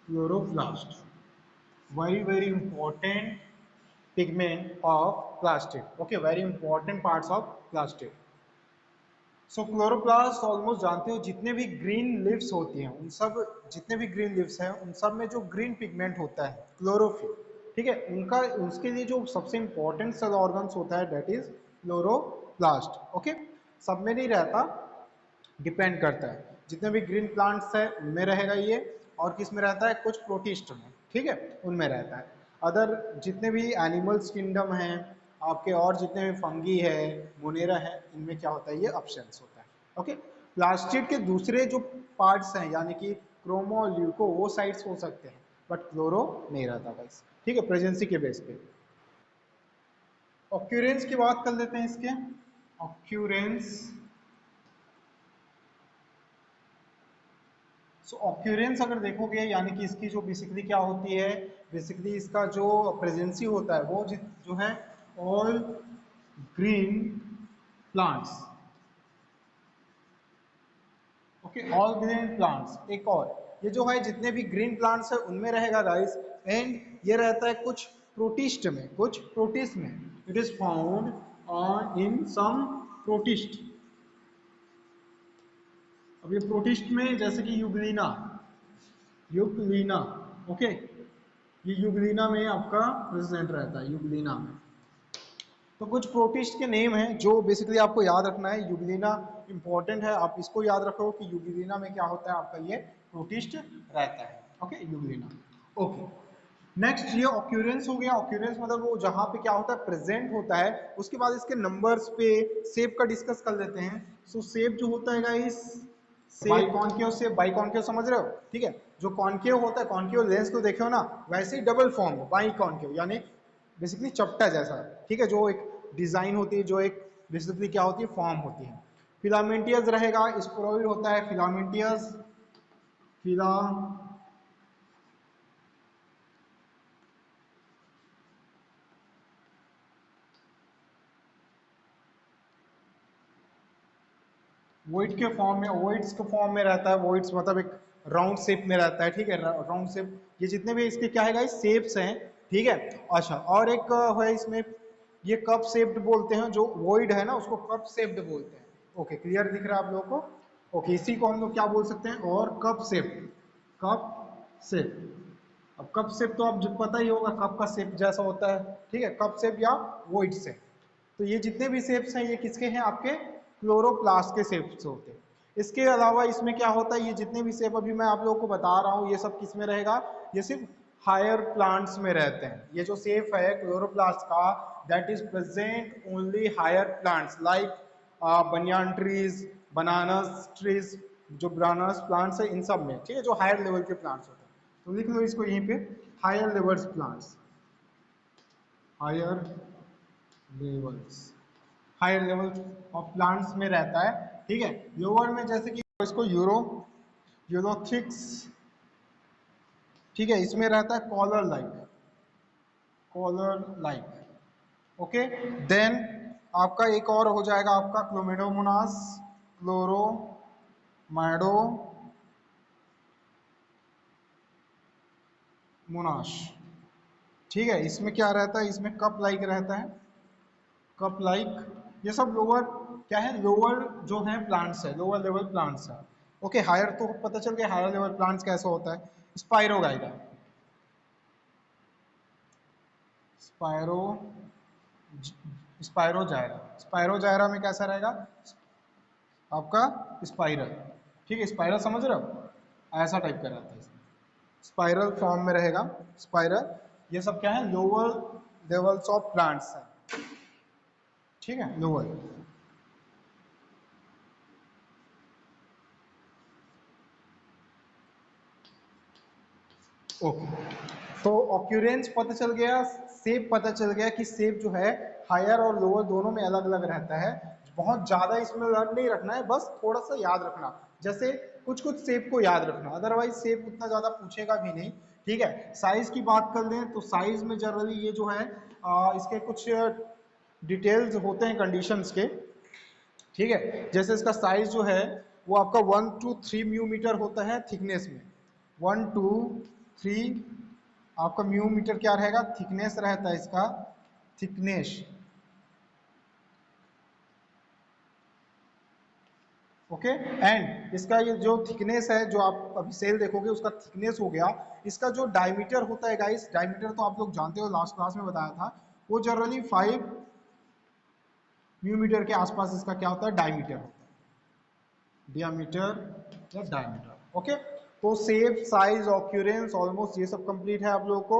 Chloroplast, very important pigment of plastic. Okay, very important parts of plastic. So chloroplast almost जानते हो, जितने भी green lives होती हैं उन सब, जितने भी ग्रीन लिव्स हैं उन सब में जो ग्रीन पिगमेंट होता है क्लोरोफिल, ठीक है, उनका उसके लिए जो सबसे इंपॉर्टेंट सेल ऑर्गन्स होता है दैट इज क्लोरोप्लास्ट। ओके, सब में नहीं रहता, डिपेंड करता है, जितने भी ग्रीन प्लांट्स है उनमें रहेगा ये, और किस में रहता है, कुछ प्रोटिस्ट में, ठीक है, उनमें रहता है। अदर जितने भी एनिमल्स किंगडम हैं आपके, और जितने भी फंगी है, मोनेरा है, इनमें क्या होता है, ये अब्सेंस होता है। ओके, प्लास्टिड के दूसरे जो पार्ट्स हैं यानी कि क्रोमो ल्यूको वो साइट्स हो सकते हैं, बट क्लोरो नहीं रहता गाइस, ठीक है, प्रेजेंसी के बेस पे। ऑक्यूरेंस की बात कर लेते हैं इसके। ऑक्यूरेंस, सो ऑक्यूरेंस अगर देखोगे यानी कि इसकी जो बेसिकली क्या होती है, बेसिकली इसका जो प्रेजेंसी होता है वो जो है all green plants. Okay, all green plants. एक और ये जो है जितने भी ग्रीन प्लांट्स है उनमें रहेगा गाइस, एंड ये रहता है कुछ प्रोटिस्ट में, कुछ प्रोटिस्ट में, it is found in some protist. अब ये प्रोटिस्ट में जैसे कि यूग्लिना, यूग्लिना, ओके, ये यूग्लिना में आपका प्रेजेंट रहता है, यूग्लिना में। तो कुछ प्रोटिस्ट के नेम हैं जो बेसिकली आपको याद रखना है, यूग्लिना इंपॉर्टेंट है, आप इसको याद रखो कि यूग्लिना में क्या होता है आपका, ये प्रोटिस्ट रहता है। Okay, Euglena. ओके, नेक्स्ट ये ऑक्यूरेंस हो गया। ऑक्यूरेंस मतलब वो जहां पे क्या होता है, प्रेजेंट होता है। उसके बाद इसके नंबर्स पे शेप का डिस्कस कर लेते हैं। सो शेप जो होता है गाइस, बाइकॉन्केव शेप, बाइकॉन्केव समझ रहे हो, ठीक है, जो कॉन्केव होता है, कॉन्केव लेंस को देखो ना, वैसे ही डबल फॉर्म बाइकॉन्केव यानी बेसिकली चपटा जैसा, ठीक है, जो एक डिजाइन होती है, जो एक बेसिकली क्या होती है, फॉर्म होती है। फिलामेंटियस रहेगा, स्पोरोइड होता है फिलामेंटियस, फिला वोइड के फॉर्म में, वोइड्स के फॉर्म में रहता है, वोइड्स मतलब एक राउंड शेप में रहता है, ठीक है, राउंड शेप। ये जितने भी इसके क्या है गाइस, शेप्स हैं, ठीक है। अच्छा, और एक है इसमें, ये कप शेप्ड बोलते हैं, जो वोइड है ना उसको कप शेप्ड बोलते हैं। ओके, क्लियर दिख रहा है आप लोगों को। ओके, इसी को हम लोग क्या बोल सकते हैं, और कप शेप, कप शेप। अब कप शेप तो आप जो पता ही होगा, कप का शेप जैसा होता है, ठीक है, कप शेप या वोइड शेप। तो ये जितने भी शेप्स हैं ये किसके हैं, आपके क्लोरोप्लास्ट के शेप्स होते हैं। इसके अलावा इसमें क्या होता है, ये जितने भी शेप अभी मैं आप लोगों को बता रहा हूँ ये सब किस में रहेगा, ये सिर्फ हायर प्लांट्स में रहते हैं। ये जो शेप है क्लोरोप्लास्ट का, that is present only higher plants like banyan trees, bananas trees, जो बनानास प्लांट्स है इन सब में, ठीक है, जो हायर लेवल के प्लांट्स होते हैं। तो लिख लो इसको यहीं पे, higher levels plants, higher levels, higher level of plants में रहता है, ठीक है। लोअर में जैसे कि इसको यूरोथिक्स, ठीक है, इसमें रहता है collar like, collar like. Okay, then आपका एक और हो जाएगा आपका क्लोमेडोमोनास, क्लोरोमाइडोमोनास, ठीक है। इसमें क्या रहता है, इसमें कप लाइक रहता है, कप लाइक। ये सब लोअर क्या है, लोअर जो है प्लांट्स है, लोअर लेवल प्लांट्स है। ओके, हायर तो पता चल गया हायर लेवल प्लांट्स कैसा होता है। स्पाइरोगाइरा, स्पाइरो स्पाइरोजायरा, स्पाइरोजायरा में कैसा रहेगा आपका, स्पाइरल, ठीक है, स्पाइरल समझ रहे हो, ऐसा टाइप का रहता है, स्पाइरल फॉर्म में रहेगा, स्पाइरल। ये सब क्या है, लोअर लेवल्स ऑफ प्लांट्स है, ठीक है, लोअर। ओके, तो ऑक्यूरेंस पता चल गया, शेप पता चल गया कि शेप जो है हायर और लोअर दोनों में अलग अलग रहता है। बहुत ज्यादा इसमें लर्न नहीं रखना है, बस थोड़ा सा याद रखना, जैसे कुछ कुछ शेप को याद रखना, अदरवाइज शेप उतना ज्यादा पूछेगा भी नहीं, ठीक है। साइज की बात कर लें तो साइज में जनरली ये जो है इसके कुछ डिटेल्स होते हैं कंडीशंस के, ठीक है। जैसे इसका साइज जो है वो आपका 1 to 3 मिलीमीटर होता है थिकनेस में, 1 to 3 आपका म्यू मीटर क्या रहेगा, थिकनेस रहता है इसका, थिकनेस। ओके, एंड इसका ये जो थिकनेस है, जो आप अभी सेल देखोगे उसका थिकनेस हो गया। इसका जो डायमीटर होता है गाइस, डायमीटर तो आप लोग जानते हो, लास्ट क्लास में बताया था, वो जनरली 5 म्यू मीटर के आसपास इसका क्या होता है, डायमीटर होता है, डियामीटर या डायमीटर। ओके, तो शेप, साइज, ऑक्यूरेंस, ऑलमोस्ट ये सब कंप्लीट है आप लोगों को।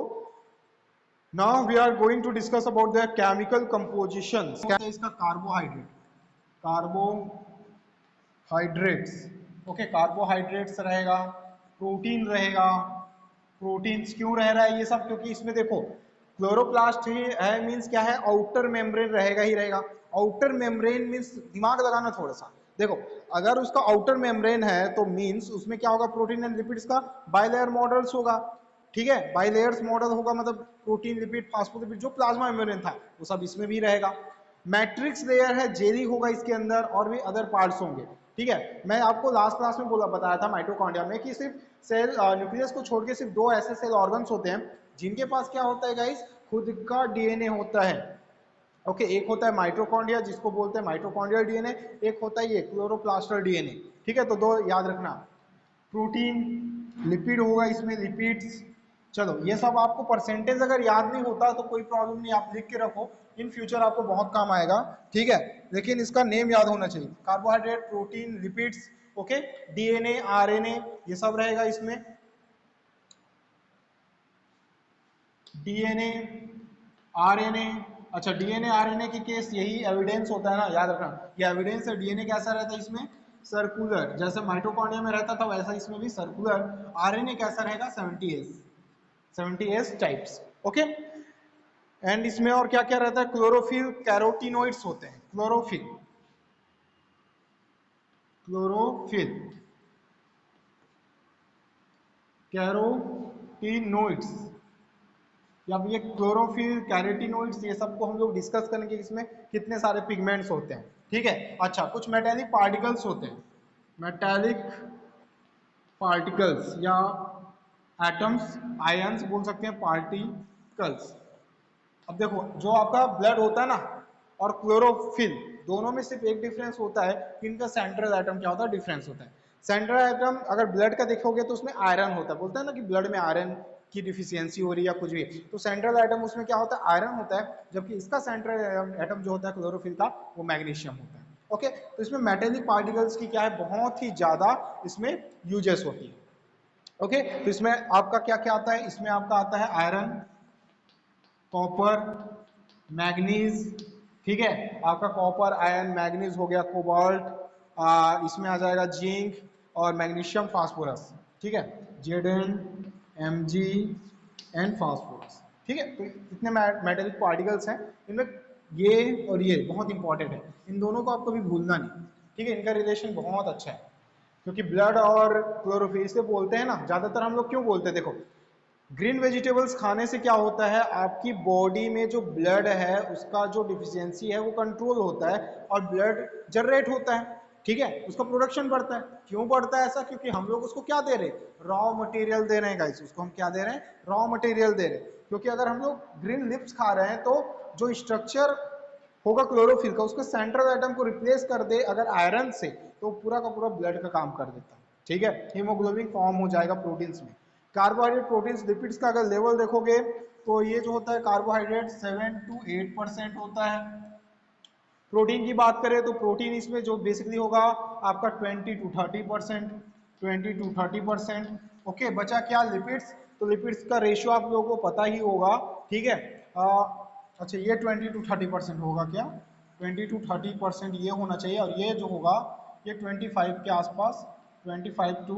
Now we are going to discuss about the chemical composition. क्या है इसका, कार्बोहाइड्रेट, कार्बोहाइड्रेट्स। ओके, कार्बोहाइड्रेट्स रहेगा, प्रोटीन रहेगा। प्रोटीन्स क्यों रह रहा है ये सब, क्योंकि इसमें देखो क्लोरोप्लास्ट ही है, मींस क्या है, आउटर मेम्ब्रेन रहेगा ही रहेगा। आउटर मेम्ब्रेन मींस, दिमाग लगाना थोड़ा सा, देखो अगर उसका आउटर मेम्ब्रेन है तो मींस उसमें क्या होगा, प्रोटीन एंड लिपिड्स का बाइलेयर मॉडल्स होगा। ठीक है, बाइलेयर्स मॉडल होगा, मतलब प्रोटीन, लिपिड, फास्फोलिपिड, जो प्लाज्मा मेम्ब्रेन था वो सब इसमें भी रहेगा। मैट्रिक्स लेयर है, जेली होगा इसके अंदर, और भी अदर पार्ट्स होंगे। ठीक है, मैं आपको लास्ट क्लास में बताया था माइटोकॉन्ड्रिया में कि सिर्फ सेल न्यूक्लियस को छोड़ के सिर्फ 2 ऐसे सेल ऑर्गन्स होते हैं जिनके पास क्या होता है गाइस, खुद का डीएनए होता है। ओके, एक होता है माइटोकॉन्ड्रिया जिसको बोलते हैं माइटोकॉन्ड्रियल डीएनए, एक होता है ये क्लोरोप्लास्टर डीएनए। ठीक है, तो 2 याद रखना। प्रोटीन, लिपिड होगा इसमें, लिपिड्स। चलो, ये सब आपको परसेंटेज अगर याद नहीं होता तो कोई प्रॉब्लम नहीं, आप लिख के रखो, इन फ्यूचर आपको बहुत काम आएगा। ठीक है, लेकिन इसका नेम याद होना चाहिए, carbohydrate, protein, lipids. Okay, DNA, RNA, ये सब रहेगा इसमें। DNA, RNA. अच्छा, डीएनए आरएनए की केस यही एविडेंस होता है ना, याद रखना, ये एविडेंस है। डीएनए कैसा रहता है इसमें, सर्कुलर, जैसे माइटोकॉन्ड्रिया में रहता था वैसा इसमें भी सर्कुलर। आरएनए कैसा रहेगा, 70s टाइप्स। ओके, एंड इसमें और क्या क्या रहता है, क्लोरोफिल, कैरोटिनोइड्स होते हैं, क्लोरोफिल, क्लोरोफिल, कैरोटिनोइड्स, या ये क्लोरोफिल, कैरोटिनोइड्स, ये सबको हम लोग डिस्कस करेंगे, इसमें कितने सारे पिगमेंट्स होते हैं। ठीक है, अच्छा, कुछ मेटेलिक पार्टिकल्स होते हैं, मेटेलिक पार्टिकल्स या एटम्स, आयंस बोल सकते हैं, पार्टिकल्स। अब देखो, जो आपका ब्लड होता है ना और क्लोरोफिल, दोनों में सिर्फ एक डिफरेंस होता है कि इनका सेंट्रल एटम क्या होता है, डिफरेंस होता है। सेंट्रल एटम अगर ब्लड का देखोगे तो उसमें आयरन होता है, बोलते हैं ना कि ब्लड में आयरन की डिफिशियंसी हो रही है या कुछ भी, तो सेंट्रल एटम उसमें क्या होता है, आयरन होता है, जबकि इसका सेंट्रल एटम जो होता है क्लोरोफिल का, वो मैग्नीशियम होता है। ओके, तो इसमें मेटेलिक पार्टिकल्स की क्या है, बहुत ही ज्यादा इसमें यूजेस होती है। ओके, तो इसमें आपका क्या क्या आता है, इसमें आपका आता है आयरन, कॉपर, मैग्नीज। ठीक है, आपका कॉपर, आयरन, मैग्नीज हो गया, कोबाल्ट, इसमें आ जाएगा जिंक और मैग्नीशियम, फास्फोरस। ठीक है, Zn, Mg एंड फास्फोरस। ठीक है, तो इतने मेटेलिक पार्टिकल्स हैं, इनमें ये और ये बहुत इंपॉर्टेंट है, इन दोनों को आपको भी भूलना नहीं। ठीक है, इनका रिलेशन बहुत अच्छा है, क्योंकि ब्लड और क्लोरोफिल से बोलते हैं ना, ज्यादातर हम लोग क्यों बोलते हैं, देखो ग्रीन वेजिटेबल्स खाने से क्या होता है, आपकी बॉडी में जो ब्लड है उसका जो डिफिशियंसी है वो कंट्रोल होता है और ब्लड जनरेट होता है। ठीक है, उसका प्रोडक्शन बढ़ता है। क्यों बढ़ता है ऐसा, क्योंकि हम लोग उसको क्या दे रहे हैं, रॉ मटेरियल दे रहे हैं गाइस, उसको हम क्या दे रहे हैं, रॉ मटेरियल दे रहे हैं। क्योंकि अगर हम लोग ग्रीन लिप्स खा रहे हैं तो जो स्ट्रक्चर होगा क्लोरोफिल का, उसके सेंट्रल एटम को रिप्लेस कर दे अगर आयरन से, तो पूरा का पूरा ब्लड का काम कर देता है। ठीक है, हीमोग्लोबिन फॉर्म हो जाएगा प्रोटीन्स में। कार्बोहाइड्रेट, प्रोटीन्स, लिपिड्स का अगर लेवल देखोगे तो ये जो होता है कार्बोहाइड्रेट 7 to 8% होता है। प्रोटीन की बात करें तो प्रोटीन इसमें जो बेसिकली होगा आपका 20 to 30%, 20 to 30%। ओके, बचा क्या, लिपिड्स। तो लिपिड्स का रेशियो आप लोगों को पता ही होगा। ठीक है, अच्छा, ये 20 to 30% होगा क्या, 20 to 30% ये होना चाहिए, और ये जो होगा ये 25 के आसपास, 25 टू,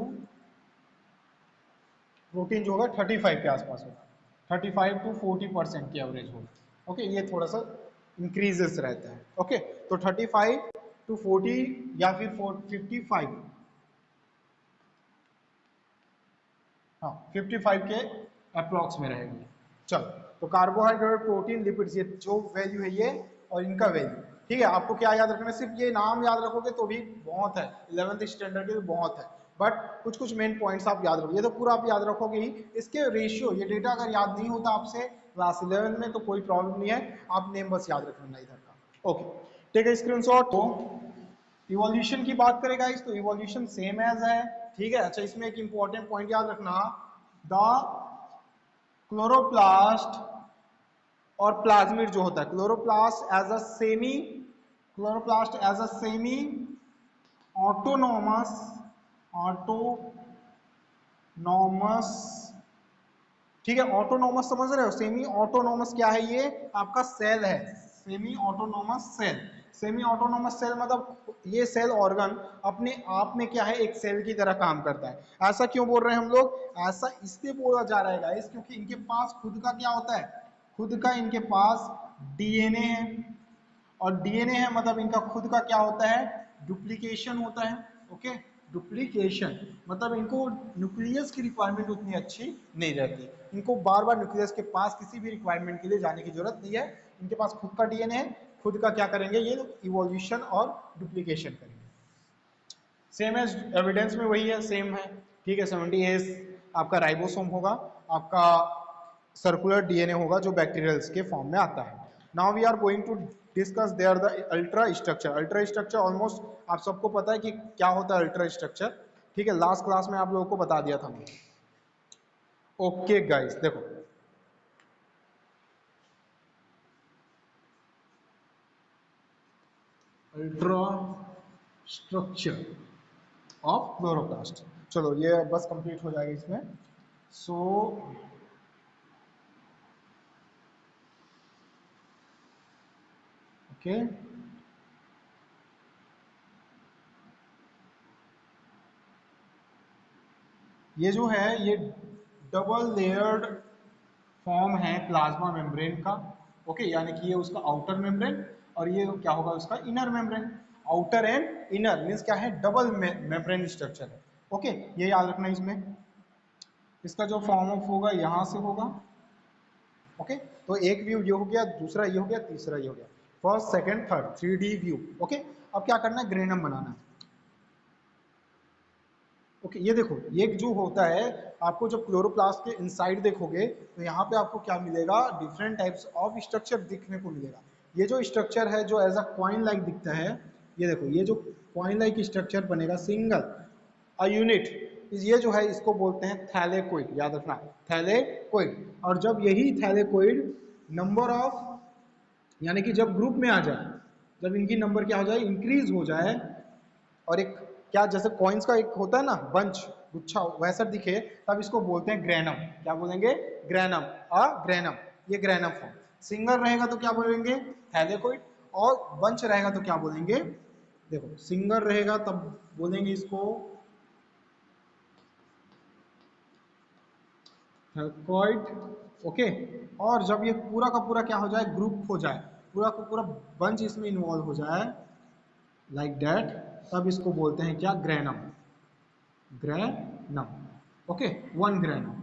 प्रोटीन जो होगा 35 के आसपास होगा, 35 to 40% की एवरेज होगा। ओके, ये थोड़ा सा इंक्रीजेस रहता है। ओके, तो 35 to 40 या फिर 55, हाँ 55 के अप्रॉक्स में रहेगी। चलो, तो कार्बोहाइड्रेट, प्रोटीन, लिपिड्स, ये जो वैल्यू है ये, और इनका वैल्यू। ठीक है, आपको क्या याद रखना है, सिर्फ ये नाम याद रखोगे तो भी बहुत है, 11th स्टैंडर्ड के लिए बहुत है। बट कुछ कुछ मेन पॉइंट्स आप याद रखो, ये तो पूरा आप याद रखोगे ही। इसके रेशियो, ये डेटा अगर याद नहीं होता आपसे क्लास 11 में तो कोई प्रॉब्लम नहीं है, आप नेम बस याद रख लेना इधर का। Okay, take a screenshot. तो इवोल्यूशन की बात करें गाइस तो इवोल्यूशन सेम एज है, ठीक है। अच्छा, इसमें एक इंपॉर्टेंट पॉइंट याद रखना, द क्लोरोप्लास्ट और प्लाज्मिड जो होता है, chloroplast as a semi autonomous ठीक है। ऑटोनॉमस समझ रहे हो, सेमी ऑटोनॉमस क्या है, ये आपका सेल है, semi autonomous cell. Semi autonomous cell मतलब ये सेल ऑर्गन अपने आप में क्या है, एक सेल की तरह काम करता है। ऐसा क्यों बोल रहे हैं हम लोग, ऐसा इसलिए बोला जा रहा है गाइस क्योंकि इनके पास खुद का क्या होता है, खुद का इनके पास डीएनए है, और डीएनए है मतलब इनका खुद का क्या होता है, डुप्लीकेशन होता है। ओके, डुप्लीकेशन मतलब इनको न्यूक्लियस की रिक्वायरमेंट उतनी अच्छी नहीं रहती, इनको बार बार न्यूक्लियस के पास किसी भी रिक्वायरमेंट के लिए जाने की जरूरत नहीं है, इनके पास खुद का डीएनए है, खुद का क्या करेंगे ये इवोल्यूशन और डुप्लीकेशन करेंगे। सेम एज एविडेंस में वही है, सेम है, ठीक है। 70S आपका राइबोसोम होगा, आपका सर्कुलर डीएनए होगा जो बैक्टीरियल्स के फॉर्म में आता है। Now we are going to discuss there the ultra structure. Ultra structure almost आप सबको पता है कि क्या होता है अल्ट्रा स्ट्रक्चर, ठीक है, लास्ट क्लास में आप लोगों को बता दिया था। ओके गाइस, देखो अल्ट्रा स्ट्रक्चर ऑफ क्लोरोप्लास्ट, चलो ये बस कंप्लीट हो जाएगा इसमें। सो ओके, ये जो है ये डबल लेयर्ड फॉर्म है प्लाज्मा मेम्ब्रेन का। ओके, यानी कि ये उसका आउटर मेम्ब्रेन और ये क्या होगा उसका inner membrane. Outer and inner means क्या है, डबल मेम्ब्रेन स्ट्रक्चर है। ओके, ये याद रखना इसमें। इसका जो फॉर्म ऑफ होगा यहाँ से होगा। ओके, तो एक व्यू ये हो गया, दूसरा ये हो गया, तीसरा ये हो गया, first second third 3D view. Okay, अब क्या करना है, ग्रेनम बनाना है। ओके, ये देखो ये जो होता है, आपको जब क्लोरोप्लास्ट के इनसाइड देखोगे तो यहाँ पे आपको क्या मिलेगा, डिफरेंट टाइप्स ऑफ स्ट्रक्चर दिखने को मिलेगा। ये जो स्ट्रक्चर है जो एज अ कॉइन लाइक दिखता है, ये देखो ये जो कॉइन लाइक स्ट्रक्चर बनेगा सिंगल अ यूनिट, ये जो है इसको बोलते हैं थैलेकोइड, याद रखना थैलेकोइड। और जब यही थैलेकोइड नंबर ऑफ, यानी कि जब ग्रुप में आ जाए, जब इनकी नंबर क्या हो जाए, इंक्रीज हो जाए, और एक क्या जैसे कॉइन्स का एक होता है ना बंच, गुच्छा वैसा दिखे, तब इसको बोलते हैं ग्रेनम। क्या बोलेंगे, ग्रेनम, अ ग्रेनम, ये ग्रेनम फॉर्म। सिंगल रहेगा तो क्या बोलेंगे, थैलेकोइड, और बंच रहेगा तो क्या बोलेंगे, देखो सिंगल रहेगा तब बोलेंगे इसको थैलेकोइड। ओके, और जब ये पूरा का पूरा क्या हो जाए, ग्रुप हो जाए, पूरा का पूरा बंच इसमें इन्वॉल्व हो जाए लाइक दैट, तब इसको बोलते हैं क्या, granum, granum. Okay, one granum,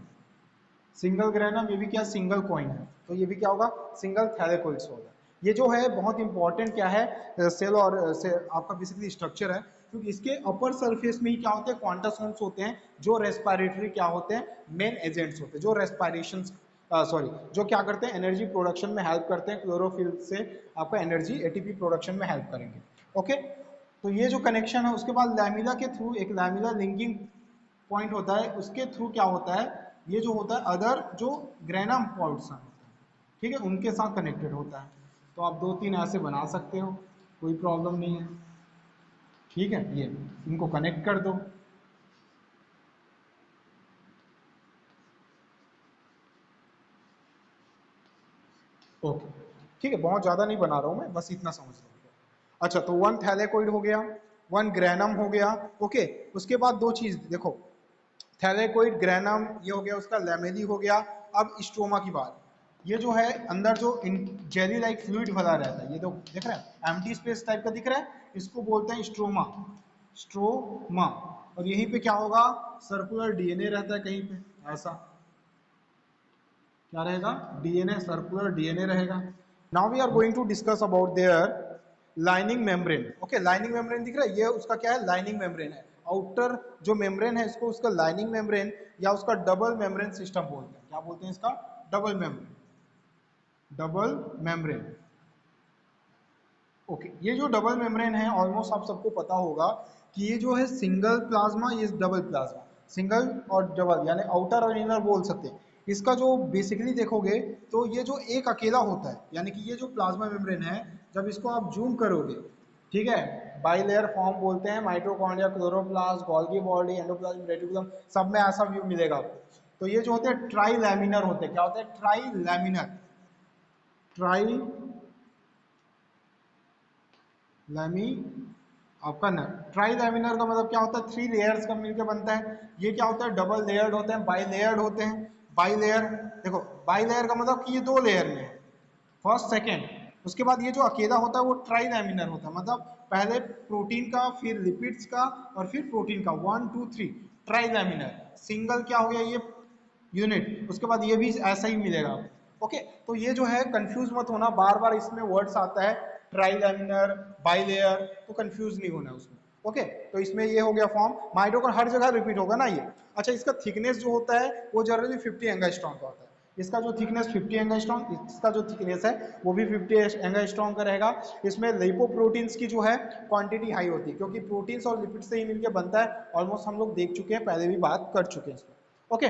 single granum, ये भी क्या सिंगल कॉइन है, तो ये भी क्या होगा, सिंगल थैलेकोइड्स होगा। ये जो है बहुत इंपॉर्टेंट क्या है, सेल और आपका बेसिकली स्ट्रक्चर है, क्योंकि इसके अपर सरफेस में ही क्या होते हैं, क्वांटासोम्स होते हैं, जो रेस्पिरेटरी क्या होते हैं, मेन एजेंट्स होते हैं, जो रेस्पिरेशन सॉरी जो क्या करते हैं, एनर्जी प्रोडक्शन में हेल्प करते हैं, क्लोरोफिल से आपका एनर्जी एटीपी प्रोडक्शन में हेल्प करेंगे। ओके, तो ये जो कनेक्शन है, उसके बाद लैमिला के थ्रू एक लैमिला लिंकिंग पॉइंट होता है, उसके थ्रू क्या होता है, ये जो होता है अदर जो ग्रेनम पॉइंट्स हैं, ठीक है, उनके साथ कनेक्टेड होता है। तो आप 2-3 ऐसे बना सकते हो, कोई प्रॉब्लम नहीं है, ठीक है। ये इनको कनेक्ट कर दो। ओके, ठीक है, बहुत ज़्यादा नहीं बना रहा हूँ मैं, बस इतना समझ लो। अच्छा, तो वन थैलेकोइड हो गया, वन ग्रेनम हो गया। ओके, उसके बाद दो चीज़ देखो, थैलेकोइड ग्रेनम ये हो गया, उसका लैमेली हो गया। अब स्ट्रोमा की बात, ये जो है अंदर जो जेली लाइक फ्लूइड भरा रहता है, ये तो दिख रहा है एम्प्टी स्पेस टाइप का दिख रहा है, इसको बोलते हैं स्ट्रोमा, स्ट्रोमा। और यहीं पे क्या होगा, सर्कुलर डीएनए रहता है कहीं पे ऐसा, क्या रहेगा, डीएनए, सर्कुलर डीएनए रहेगा। Now we are going to discuss about there lining membrane. Okay, lining membrane दिख रहा है, ये उसका क्या है, लाइनिंग मेम्ब्रेन है। आउटर जो मेम्ब्रेन है इसको उसका लाइनिंग मेम्ब्रेन या उसका डबल मेम्ब्रेन सिस्टम बोलते हैं। क्या बोलते हैं इसका? Double membrane, double membrane. Okay, ये जो डबल मेम्ब्रेन है ऑलमोस्ट आप सबको पता होगा कि ये जो है सिंगल प्लाज्मा, ये डबल प्लाज्मा, सिंगल और डबल यानी आउटर और इनर बोल सकते हैं। इसका जो बेसिकली देखोगे तो ये जो एक अकेला होता है, यानी कि ये जो प्लाज्मा मेम्ब्रेन है जब इसको आप जूम करोगे, ठीक है, बाइलेयर फॉर्म बोलते हैं, mitochondria, chloroplast, Golgi body, endoplasm, reticulum, सब में ऐसा व्यू मिलेगा आपको। तो ये जो होते हैं ट्राई लैमिनर होते हैं। क्या होते हैं? ट्राई लैमिनर, ट्राई लैमी आपका न ट्राई लैमिनर का मतलब क्या होता है? 3 लेयर्स का मिलकर बनता है। ये क्या होता है? डबल लेयर्ड होते हैं, बाई लेयर्ड होते हैं। बाई लेयर, देखो बाई लेयर का मतलब कि ये 2 लेयर में है, फर्स्ट सेकेंड। उसके बाद ये जो अकेला होता है वो ट्राई लैमिनर होता है, मतलब पहले प्रोटीन का, फिर लिपिड्स का और फिर प्रोटीन का, 1 2 3 ट्राई लैमिनर। सिंगल क्या हो गया? ये यूनिट। उसके बाद ये भी ऐसा ही मिलेगा। ओके, तो ये जो है कंफ्यूज मत होना, बार बार इसमें वर्ड्स आता है ट्राई लैमिनर, बाई लेयर, तो कंफ्यूज नहीं होना उसमें। ओके, तो इसमें ये हो गया फॉर्म। माइटोकॉन्ड्रिया हर जगह रिपीट होगा ना ये। अच्छा, इसका थिकनेस जो होता है वो जनरली 50 एंगस्ट्रॉम का होता है। इसका जो थिकनेस 50 एंगस्ट्रॉम, इसका जो थिकनेस है वो भी 50 एंगस्ट्रॉम का रहेगा। इसमें लिपोप्रोटीन्स की जो है क्वांटिटी हाई होती है, क्योंकि प्रोटीन्स और लिपिड से ही मिलकर बनता है। ऑलमोस्ट हम लोग देख चुके हैं, पहले भी बात कर चुके हैं इसमें। ओके,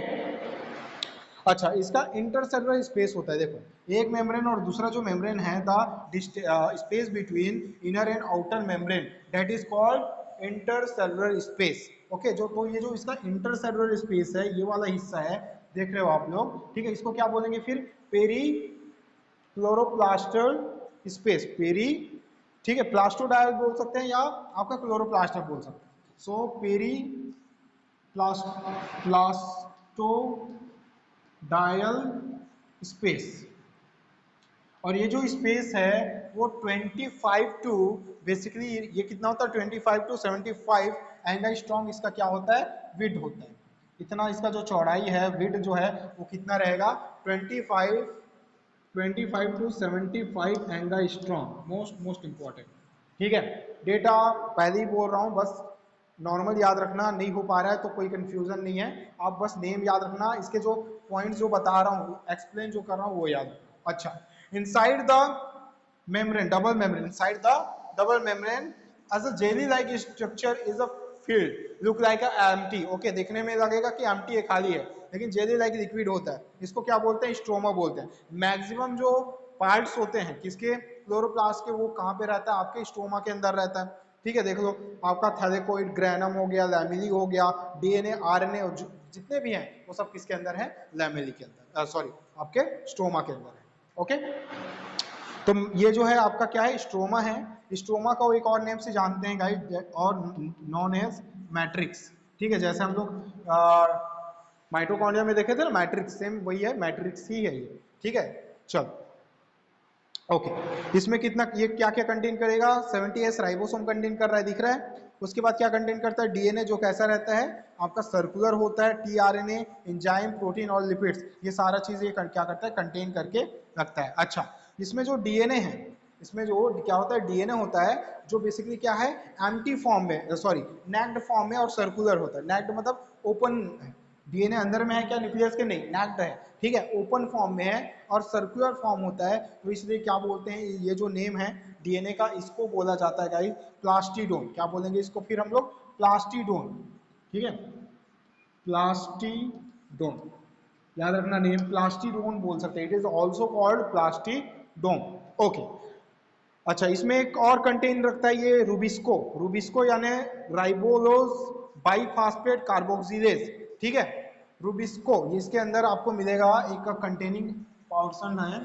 अच्छा, इसका इंटरसेलुलर स्पेस होता है। देखो, एक मेम्ब्रेन और दूसरा जो मेम्ब्रेन है, the space between inner and outer membrane, that is called intercellular space. Okay, जो तो ये जो इसका इंटरसेलुलर स्पेस है, ये वाला हिस्सा है, देख रहे हो आप लोग, ठीक है, इसको क्या बोलेंगे फिर? पेरी क्लोरोप्लास्टर स्पेस, पेरी, ठीक है, प्लास्टोडायल बोल सकते हैं या आपका क्लोरोप्लास्टर बोल सकते हैं। सो पेरी प्लास्टो डायल स्पेस। और ये जो स्पेस है वो 25 टू, बेसिकली ये कितना होता है? 25 टू 75 एंगस्ट्रॉम इसका क्या होता है? विड्थ होता है। इतना इसका जो चौड़ाई है, विड्थ जो है वो कितना रहेगा? 25 to 75 angstrom, most most important. ठीक है, डेटा पहले ही बोल रहा हूँ, बस नॉर्मल याद रखना, नहीं हो पा रहा है तो कोई कंफ्यूजन नहीं है, आप बस नेम याद रखना, इसके जो पॉइंट्स जो बता रहा हूँ, एक्सप्लेन जो कर रहा हूँ वो याद रखना। अच्छा, inside the membrane, double membrane, inside the double membrane as a jelly like structure is a filled look like a empty। Okay, देखने में लगेगा कि empty है, खाली है, लेकिन जेली लाइक लिक्विड होता है। इसको क्या बोलते हैं? स्ट्रोमा बोलते हैं। मैक्सिमम जो पार्ट्स होते हैं किसके? क्लोरोप्लास्ट के, वो कहाँ पे रहता है? आपके स्ट्रोमा के अंदर रहता है। ठीक है, देख लो, आपका थैलेकोइड, ग्रैनम हो गया, लैमेली हो गया, डीएनए, आरएनए, जितने भी हैं वो सब किसके अंदर है? लैमेली के अंदर, सॉरी आपके स्ट्रोमा के अंदर है। ओके, तो ये जो है आपका क्या है? स्ट्रोमा है। स्ट्रोमा को एक और नेम से जानते हैं गाइस, और नॉन एज मैट्रिक्स। ठीक है, जैसे हम लोग माइटोकॉन्ड्रिया में देखे थे ना मैट्रिक्स, सेम वही है, मैट्रिक्स ही है ये। ठीक है, चलो, ओके, इसमें कितना, ये क्या क्या कंटेन करेगा? 70S राइबोसोम कंटेन कर रहा है, दिख रहा है। उसके बाद क्या कंटेन करता है? डीएनए, जो कैसा रहता है? आपका सर्कुलर होता है। टीआरएनए, एंजाइम, प्रोटीन और लिपिड्स, ये सारा चीज ये क्या करता है? कंटेन करके रखता है। अच्छा, इसमें जो डीएनए है, इसमें जो क्या होता है? डीएनए होता है जो बेसिकली क्या है? एम्प्टी फॉर्म में, सॉरी नेक्ड फॉर्म में और सर्कुलर होता है। नेक्ड मतलब ओपन है, डीएनए अंदर में है क्या न्यूक्लियस के? नहीं, नेक्ड है। ठीक है, ओपन फॉर्म में है और सर्कुलर फॉर्म होता है, तो इसलिए क्या बोलते हैं? ये जो नेम है डीएनए का, इसको बोला जाता है गाइस प्लास्टिडोन। क्या बोलेंगे इसको फिर हम लोग? प्लास्टिडोन। ठीक है, प्लास्टिडोन, याद रखना नेम, प्लास्टिडोन बोल सकते हैं। It is also called plastidone. Okay, अच्छा, इसमें एक और कंटेन रखता है ये रूबिस्को। रूबिस्को यानी राइबोलोज बाइफास्फेट कार्बोक्सिलेज। ठीक है, रूबिस्को, इसके अंदर आपको मिलेगा एक कंटेनिंग पोर्शन है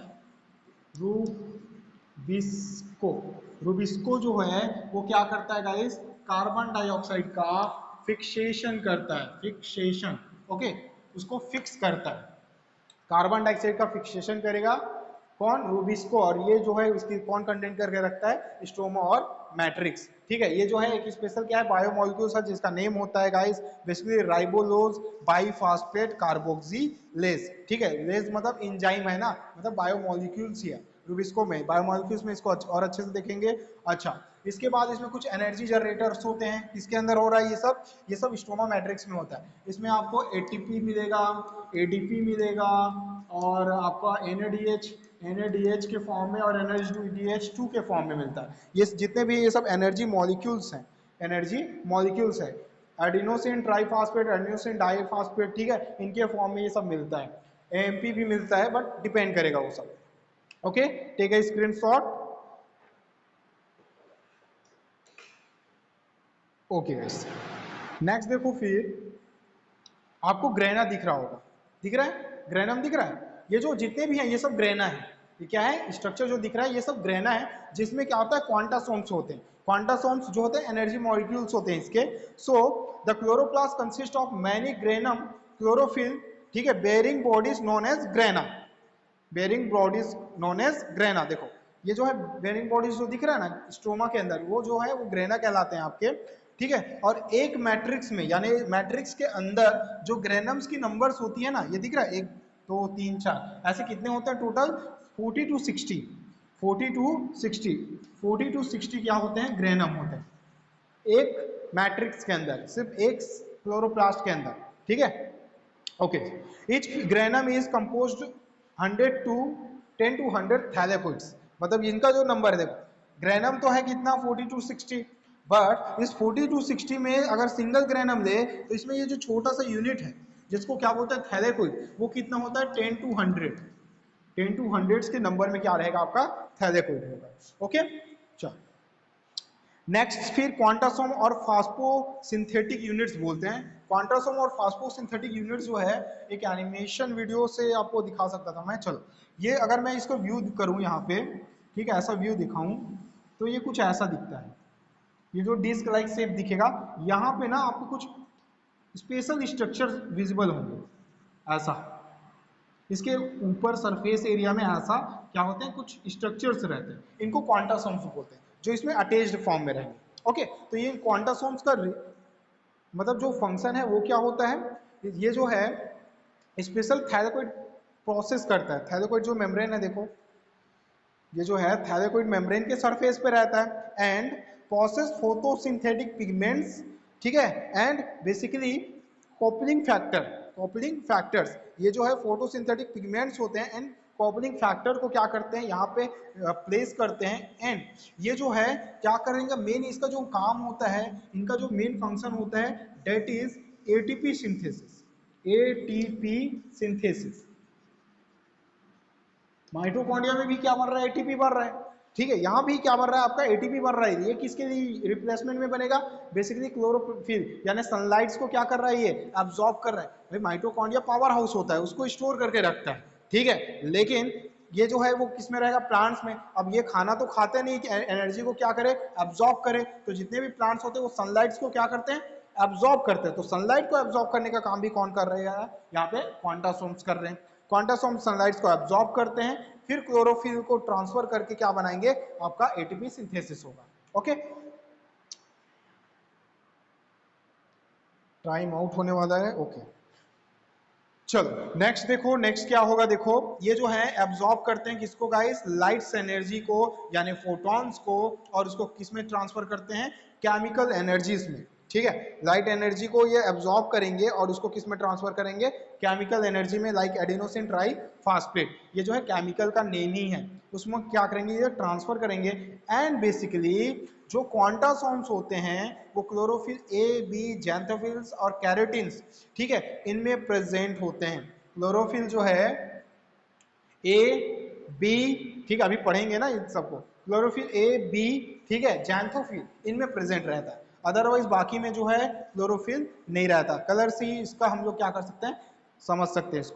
रूबिस्को। रूबिस्को जो है वो क्या करता है गाइस? कार्बन डाइऑक्साइड का फिक्सेशन करता है, फिक्सेशन। ओके, उसको फिक्स करता है, कार्बन डाइऑक्साइड का फिक्सेशन करेगा कौन? रूबिस्को। और ये जो है इसकी कौन कंटेन करके रखता है? स्ट्रोमा और मैट्रिक्स। ठीक ठीक है, ये जो है एक स्पेशल क्या है बायोमोलिक्यूल्स है जिसका नेम होता है गाइस बेसिकली राइबोलोज बाइफॉस्फेट कार्बोक्सिलेज। ठीक है, लेज मतलब एंजाइम है ना, मतलब बायोमोलिक्यूल्स ही है। रुबिस्को में बायोमोलिक्यूल्स में इसको और अच्छे से देखेंगे। अच्छा, इसके बाद इसमें कुछ एनर्जी जनरेटर्स होते हैं, किसके अंदर हो रहा है ये सब स्टोमा मैट्रिक्स में होता है। इसमें आपको एटीपी मिलेगा, एडीपी मिलेगा और आपका एनएडीएच के फॉर्म में और एनएडीएच2 के फॉर्म में मिलता है। ये जितने भी ये सब एनर्जी मॉलिक्यूल्स हैं, एनर्जी मॉलिक्यूल्स है, एडिनोसिन ट्राइफॉस्फेट, एडिनोसिन डाइफॉस्फेट, ठीक है, इनके फॉर्म में ये सब मिलता है। एएमपी भी मिलता है बट डिपेंड करेगा वो सब। Okay, take a screenshot. Okay guys, next देखो फिर आपको ग्रेना दिख रहा होगा, दिख रहा है, ग्रेनम दिख रहा है। ये जो जितने भी हैं ये सब ग्रेना है। ये क्या है, स्ट्रक्चर जो दिख रहा है ये सब ग्रेना है, जिसमें क्या होता है क्वांटासोम्स होते हैं। क्वांटासोम्स जो होते हैं एनर्जी मॉलिक्यूल्स होते हैं इसके। So the chloroplast consist of many granum chlorophyll, ठीक है, bearing bodies known as grana, bearing bodies known as grana. देखो ये जो है बेयरिंग बॉडीज जो दिख रहा है ना स्ट्रोमा के अंदर, वो जो है वो ग्रेना कहलाते हैं आपके। ठीक है, और एक मैट्रिक्स में यानी मैट्रिक्स के अंदर जो ग्रेनम्स की नंबर्स होती है ना, ये दिख रहा है 1 2 3 4 ऐसे कितने होते हैं टोटल 40 to 60, 40 to 60, 40 to 60 क्या होते हैं ग्रेनम होते हैं एक मैट्रिक्स के अंदर, सिर्फ एक क्लोरोप्लास्ट के अंदर। ठीक है, okay, each granum is composed 100 to 10 to 100 थैलेकोइड्स। मतलब इनका जो नंबर है देखो, ग्रेनम तो है कितना 40 to 60, बट इस 40 to 60 में अगर सिंगल ग्रेनम ले तो इसमें ये जो छोटा सा यूनिट है जिसको क्या बोलते हैं थैलेकोइड, वो कितना होता है 10 to 100, 10 to 100 के नंबर में क्या रहेगा आपका थैलेकोइड होगा। ओके, चलो नेक्स्ट फिर क्वांटासोम और फास्फोसिंथेटिक यूनिट्स बोलते हैं। क्वांटासोम और फास्फोसिंथेटिक यूनिट्स जो है एक एनिमेशन वीडियो से आपको दिखा सकता था मैं। चलो ये अगर मैं इसको व्यू करूं यहाँ पे, ठीक है, ऐसा व्यू दिखाऊं तो ये कुछ ऐसा दिखता है। ये जो डिस्क लाइक शेप दिखेगा यहाँ पे ना आपको कुछ स्पेशल स्ट्रक्चर विजिबल होंगे ऐसा, इसके ऊपर सरफेस एरिया में ऐसा क्या होते हैं कुछ स्ट्रक्चर्स रहते हैं, इनको क्वांटासोम्स बोलते हैं जो इसमें अटैच्ड फॉर्म में रहेंगे। ओके, तो ये क्वांटासोम्स का मतलब जो फंक्शन है वो क्या होता है, ये जो है स्पेशल थैलेकोइड प्रोसेस करता है। थैलेकोइड जो मेम्ब्रेन है देखो, ये जो है थैलेकोइड मेम्ब्रेन के सरफेस पे रहता है एंड प्रोसेस फोटोसिंथेटिक पिगमेंट्स, ठीक है, and basically coupling factor, coupling factors, ये जो है फोटोसिंथेटिक पिगमेंट्स होते हैं एंड कॉपलिंग फैक्टर को क्या करते हैं यहाँ पे प्लेस करते हैं। एंड ये जो है क्या करेंगे, मेन इसका जो काम होता है, इनका जो मेन फंक्शन होता है that is ATP synthesis, ATP synthesis. Mitochondria में भी क्या बन रहा है एटीपी बन रहा है, ठीक है, यहाँ भी क्या बन रहा है आपका एटीपी बन रहा है। ये किसके लिए रिप्लेसमेंट में बनेगा, बेसिकली क्लोरोफिल यानी सनलाइट्स को क्या कर रहा है ये एब्जॉर्ब कर रहा है। भाई माइटोकॉन्ड्रिया पावर हाउस होता है, उसको स्टोर करके रखता है, ठीक है, लेकिन ये जो है वो किस में रहेगा प्लांट्स में। अब ये खाना तो खाते नहीं कि एनर्जी को क्या करे एब्जॉर्ब करे, तो जितने भी प्लांट्स होते हैं वो सनलाइट्स को क्या करते हैं एब्जॉर्ब करते हैं। तो सनलाइट को एब्जॉर्ब करने का काम भी कौन कर रहे हैं यहाँ पे क्वांटासोम्स कर रहे हैं। क्वांटासोम सनलाइट को एब्जॉर्ब करते हैं, फिर क्लोरोफिल को ट्रांसफर करके क्या बनाएंगे आपका एटीपी सिंथेसिस होगा। ओके, टाइम आउट होने वाला है। ओके, चलो नेक्स्ट देखो, नेक्स्ट क्या होगा देखो, ये जो है एब्जॉर्ब करते हैं किसको गाइस, लाइट्स एनर्जी को यानी फोटॉन्स को, और उसको किस में ट्रांसफर करते हैं केमिकल एनर्जीज में। ठीक है, लाइट एनर्जी को ये एब्जॉर्ब करेंगे और उसको किस में ट्रांसफर करेंगे केमिकल एनर्जी में, लाइक एडिनोसिन ट्राइफॉस्फेट, ये जो है केमिकल का नेम ही है, उसमें क्या करेंगे ये ट्रांसफर करेंगे। एंड बेसिकली जो क्वांटासोम्स होते हैं वो क्लोरोफिल ए बी जैंथोफिल्स और कैरोटीन्स, ठीक है, इनमें प्रेजेंट होते हैं। क्लोरोफिल जो है ए बी, ठीक है, अभी पढ़ेंगे ना इन सबको, क्लोरोफिल ए बी, ठीक है, जैंथोफिल इनमें प्रेजेंट रहता है, अदरवाइज बाकी में जो है क्लोरोफिल नहीं रहता। कलर से ही इसका हम लोग क्या कर सकते हैं समझ सकते हैं इसको।